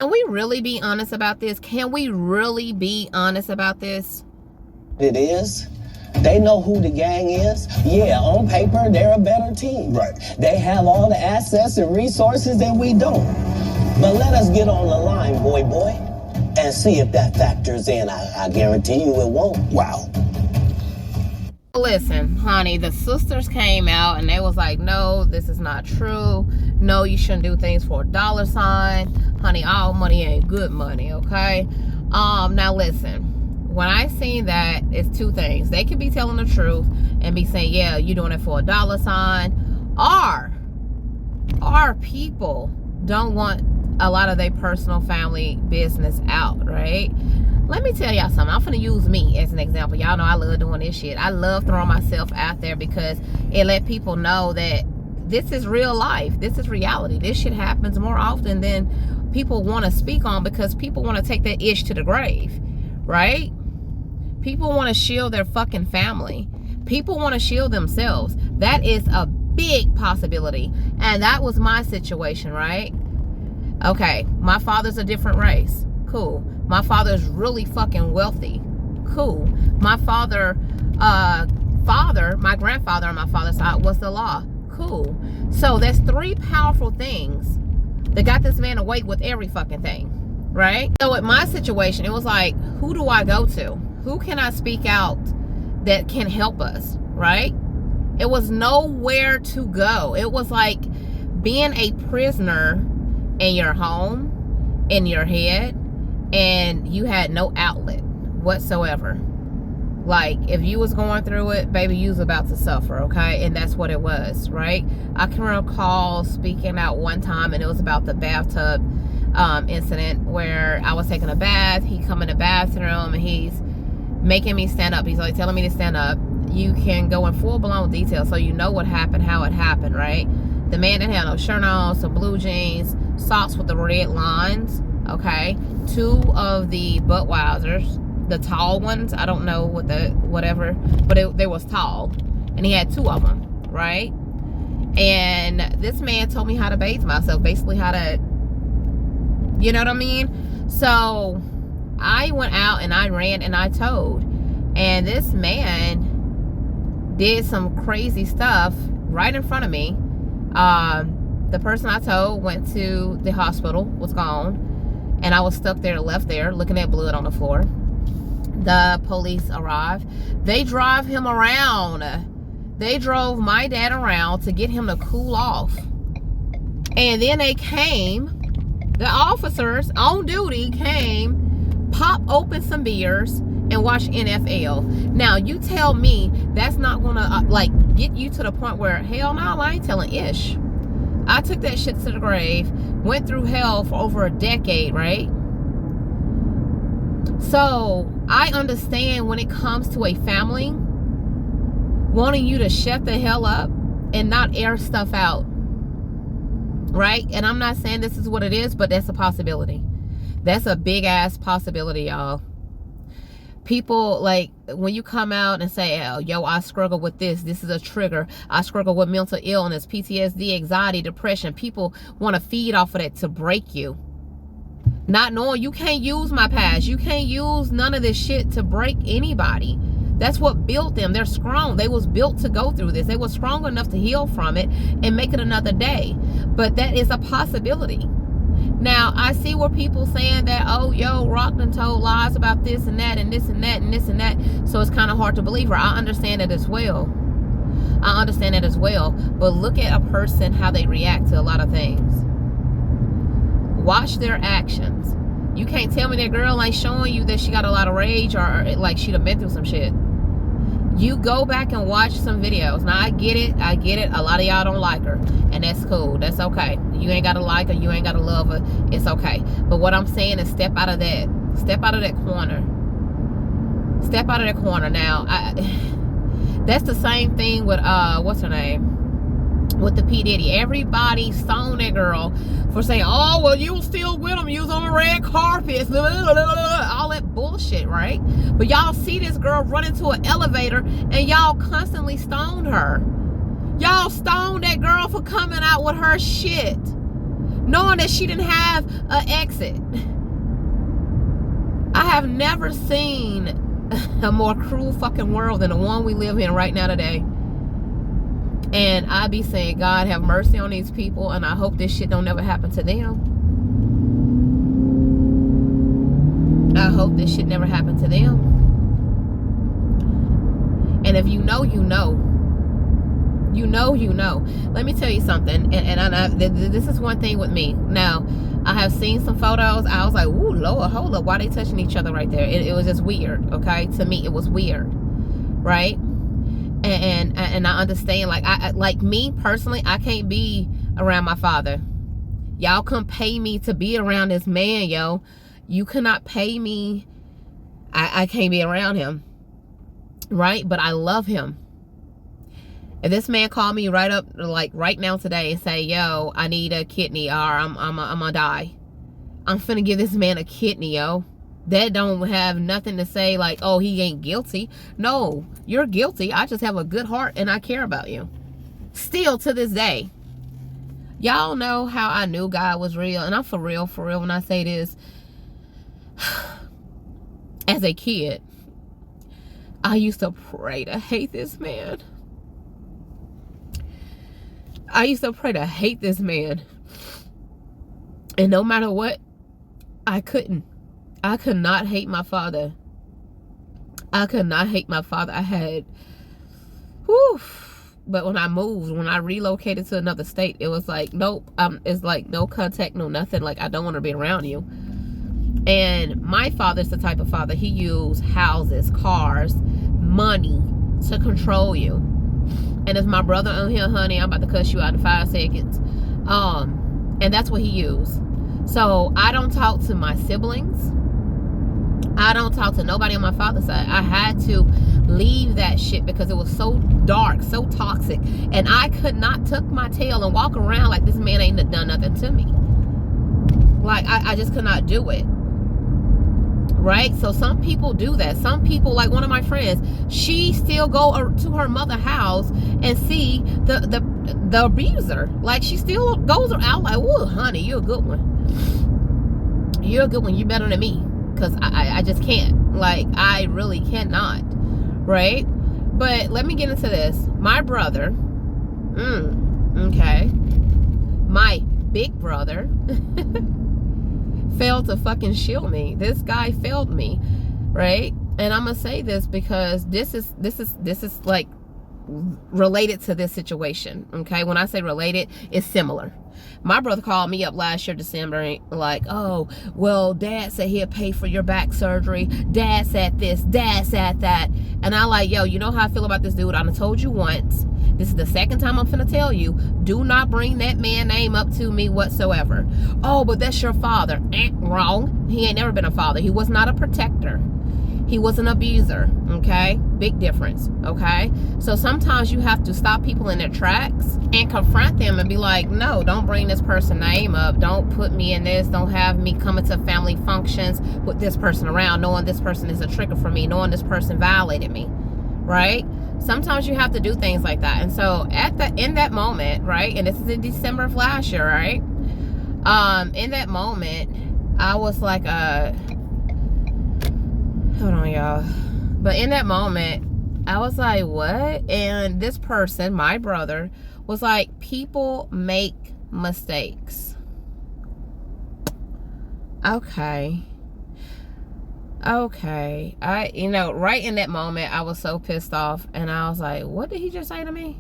Can we really be honest about this? Can we really be honest about this? It is. They know who the gang is. Yeah, on paper, they're a better team. Right. They have all the assets and resources that we don't. But let us get on the line, boy, and see if that factors in. I guarantee you it won't. Wow. Listen, honey, the sisters came out and they was like, no, this is not true. No, you shouldn't do things for a dollar sign. Honey, all money ain't good money, okay? Now listen, when I seen that, it's two things. They could be telling the truth and be saying, yeah, you're doing it for a dollar sign. Or our people don't want a lot of their personal family business out, right? Let me tell y'all something. I'm finna use me as an example. Y'all know I love doing this shit. I love throwing myself out there because it let people know that this is real life. This is reality. This shit happens more often than people want to speak on, because people want to take that ish to the grave, right? People want to shield their fucking family. People want to shield themselves. That is a big possibility. And that was my situation, right? Okay, my father's a different race. Cool. My father's really fucking wealthy. Cool. My my grandfather on my father's side was the law. Cool. So there's three powerful things that got this man away with every fucking thing, right? So in my situation, it was like, who do I go to? Who can I speak out that can help us, right? It was nowhere to go. It was like being a prisoner in your home, in your head, and you had no outlet whatsoever. Like, if you was going through it, baby, you was about to suffer, okay? And that's what it was, right? I can recall speaking out one time, and it was about the bathtub incident where I was taking a bath. He come in the bathroom, and he's making me stand up. He's like telling me to stand up. You can go in full-blown detail so you know what happened, how it happened, right? The man didn't have no shirt on, some blue jeans, socks with the red lines, okay? Two of the Budweisers, the tall ones, I don't know what whatever, but they was tall, and he had two of them, right? And this man told me how to bathe myself, basically how to, you know what I mean? So I went out and I ran and I towed, and this man did some crazy stuff right in front of me. The person I towed went to the hospital, was gone, and I was stuck there, left there, looking at blood on the floor. The police arrived. They drive him around. They drove my dad around to get him to cool off. And then they came, the officers on duty came, pop open some beers, and watch NFL. Now, you tell me that's not gonna like get you to the point where, hell no, I ain't telling ish. I took that shit to the grave, went through hell for over a decade, right? So I understand when it comes to a family wanting you to shut the hell up and not air stuff out, right? And I'm not saying this is what it is, but that's a possibility. That's a big ass possibility, y'all. People, like, when you come out and say, oh, yo, I struggle with this is a trigger, I struggle with mental illness, PTSD, anxiety, depression, people want to feed off of that to break you, not knowing you can't use my past, you can't use none of this shit to break anybody. That's what built them. They're strong. They was built to go through this. They were strong enough to heal from it and make it another day. But that is a possibility. Now, I see where people saying that, oh, yo, Rock done told lies about this and that and this and that and this and that, so it's kind of hard to believe her. I understand it as well. I understand it as well. But look at a person, how they react to a lot of things. Watch their actions. You can't tell me that girl ain't showing you that she got a lot of rage or like she done been through some shit. You go back and watch some videos. Now, I get it. A lot of y'all don't like her, and that's cool. That's okay. You ain't got to like her. You ain't got to love her. It's okay. But what I'm saying is step out of that. Step out of that corner. Step out of that corner. Now, that's the same thing with, what's her name? With the P. Diddy. Everybody stoned that girl for saying, oh, well, you was still with him. You was on the red carpet. All that bullshit, right? But y'all see this girl run into an elevator and y'all constantly stoned her. Y'all stoned that girl for coming out with her shit. knowing that she didn't have an exit. I have never seen a more cruel fucking world than the one we live in right now today. And I be saying, God have mercy on these people, and I hope this shit don't ever happen to them. I hope this shit never happened to them. And if you know, you know. You know, you know. Let me tell you something. And this is one thing with me. Now, I have seen some photos. I was like, ooh, Lord, hold up. Why they touching each other right there? It was just weird, okay? To me, it was weird, right? And I understand. Like me, personally, I can't be around my father. Y'all couldn't pay me to be around this man, yo. You cannot pay me. I can't be around him, right? But I love him. If this man called me right up, like right now today, and say, yo, I need a kidney, or I'm gonna die, I'm finna give this man a kidney, yo. That don't have nothing to say like, oh, he ain't guilty. No, you're guilty. I just have a good heart and I care about you. Still to this day. Y'all know how I knew God was real. And I'm for real when I say this. As a kid, I used to pray to hate this man. I used to pray to hate this man. And no matter what, I couldn't. I could not hate my father. I could not hate my father. I had, whew. But when I moved, when I relocated to another state, it was like, nope. It's like no contact, no nothing. Like, I don't want to be around you. And my father's the type of father, he used houses, cars, money to control you. And it's my brother on here, honey, I'm about to cuss you out in 5 seconds. And that's what he used. So I don't talk to my siblings. I don't talk to nobody on my father's side. I had to leave that shit because it was so dark, so toxic. And I could not tuck my tail and walk around like this man ain't done nothing to me. Like, I just could not do it. Right? So some people do that. Some people, like one of my friends, she still go to her mother's house and see the abuser. Like, she still goes out like, whoa, honey, you're a good one. You're a good one. You're better than me. Because I just can't. Like, I really cannot. Right? But let me get into this. My brother, okay, my big brother failed to fucking shield me. This guy failed me, right? And I'm gonna say this because this is like related to this situation, okay? When I say related, it's similar. My brother called me up last year, December, like, oh, well, Dad said he'll pay for your back surgery. Dad said this, Dad said that. And I like, yo, you know how I feel about this dude. I done told you once. This is the second time I'm finna tell you. Do not bring that man name up to me whatsoever. Oh, but that's your father. Wrong. He ain't never been a father. He was not a protector. He was an abuser, okay? Big difference, okay? So sometimes you have to stop people in their tracks and confront them and be like, no, don't bring this person's name up. Don't put me in this. Don't have me coming to family functions with this person around, knowing this person is a trigger for me, knowing this person violated me, right? Sometimes you have to do things like that. And so in that moment, right? And this is in December of last year, right? In that moment, I was like, hold on, y'all. But in that moment, I was like, what? And this person, my brother, was like, people make mistakes. Okay. Right in that moment, I was so pissed off. And I was like, what did he just say to me?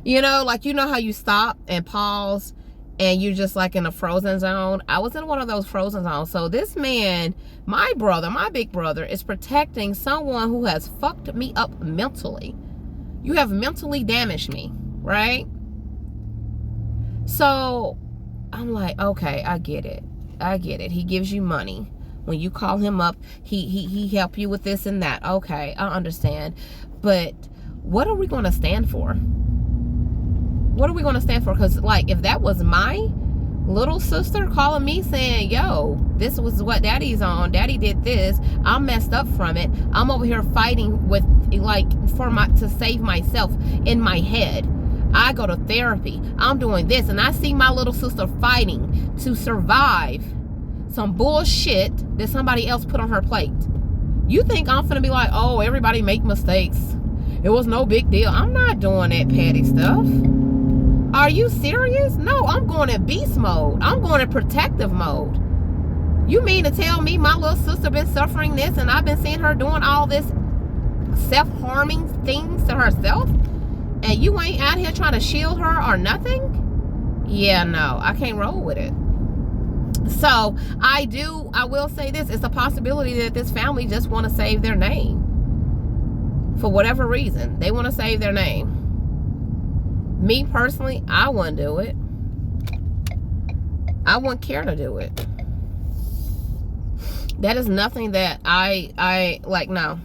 Like, you know how you stop and pause and you're just like in a frozen zone? I was in one of those frozen zones. So this man, my brother, my big brother, is protecting someone who has fucked me up mentally. You have mentally damaged me, right? So I'm like, okay, I get it. He gives you money. When you call him up, he help you with this and that. Okay, I understand. But what are we going to stand for? What are we going to stand for? Because, like, if that was my little sister calling me saying, yo, this was what daddy's on, daddy did this, I'm messed up from it, I'm over here fighting with, like, to save myself in my head, I go to therapy. I'm doing this. And I see my little sister fighting to survive some bullshit that somebody else put on her plate. You think I'm finna be like, oh, everybody make mistakes. It was no big deal. I'm not doing that petty stuff. Are you serious? No, I'm going in beast mode. I'm going in protective mode. You mean to tell me my little sister been suffering this and I've been seeing her doing all this self-harming things to herself? And you ain't out here trying to shield her or nothing? Yeah, no, I can't roll with it. So I will say this. It's a possibility that this family just want to save their name. For whatever reason, they want to save their name. Me personally, I wouldn't do it. I wouldn't care to do it. That is nothing that I like. No.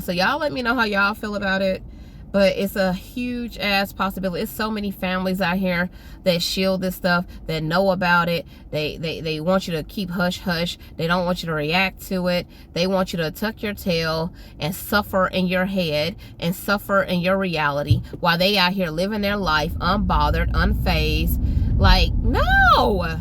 So y'all let me know how y'all feel about it. But it's a huge ass possibility. It's so many families out here that shield this stuff, that know about it. They want you to keep hush hush. They don't want you to react to it. They want you to tuck your tail and suffer in your head and suffer in your reality while they out here living their life unbothered, unfazed. Like, no.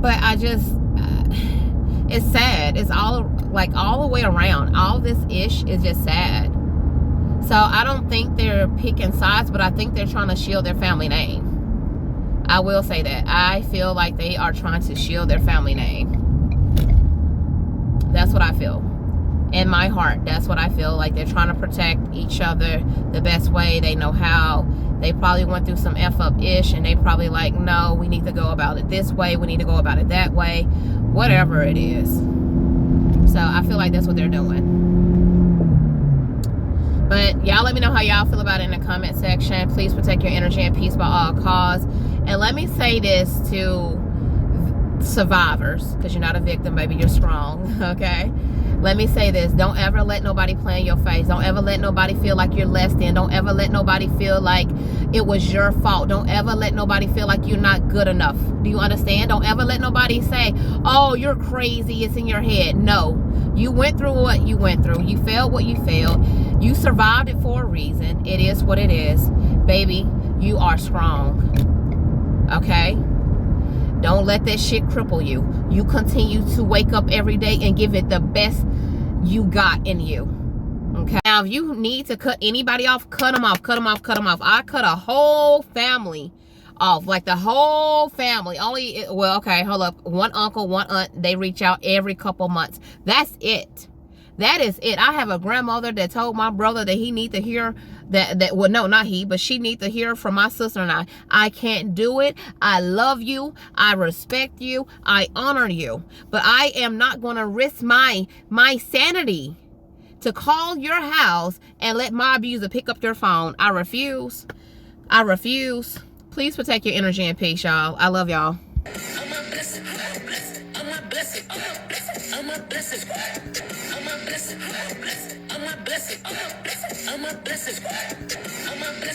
But I just, it's sad. It's all the way around. All this ish is just sad. So I don't think they're picking sides, but I think they're trying to shield their family name. I will say that. I feel like they are trying to shield their family name. That's what I feel. In my heart, that's what I feel. Like they're trying to protect each other the best way they know how. They probably went through some F-up ish and they probably like, no, we need to go about it this way. We need to go about it that way. Whatever it is. So I feel like that's what they're doing. But y'all let me know how y'all feel about it in the comment section. Please protect your energy and peace by all costs. And let me say this to survivors, because you're not a victim, baby, you're strong. Okay, let me say this. Don't ever let nobody play in your face. Don't ever let nobody feel like you're less than. Don't ever let nobody feel like it was your fault. Don't ever let nobody feel like you're not good enough. Do you understand? Don't ever let nobody say, oh, you're crazy, it's in your head. No, you went through what you went through. You failed what you failed. You survived it for a reason. It is what it is. Baby, you are strong. Okay? Don't let that shit cripple you. You continue to wake up every day and give it the best you got in you. Okay? Now, if you need to cut anybody off, cut them off, cut them off, cut them off. I cut a whole family off. Like the whole family. Only, well, okay, hold up. One uncle, one aunt, they reach out every couple months. That's it. That is it. I have a grandmother that told my brother that he need to hear well, no, not he, but she need to hear from my sister and I can't do it. I love you. I respect you. I honor you. But I am not going to risk my sanity to call your house and let my abuser pick up your phone. I refuse. I refuse. Please protect your energy and peace, y'all. I love y'all. I'm a blessing. I'm a blessing. I'm a blessing. I'm a blessing. I'm a blessing. I'm a blessing. I'm a blessing. I'm a blessing. I'm a blessing.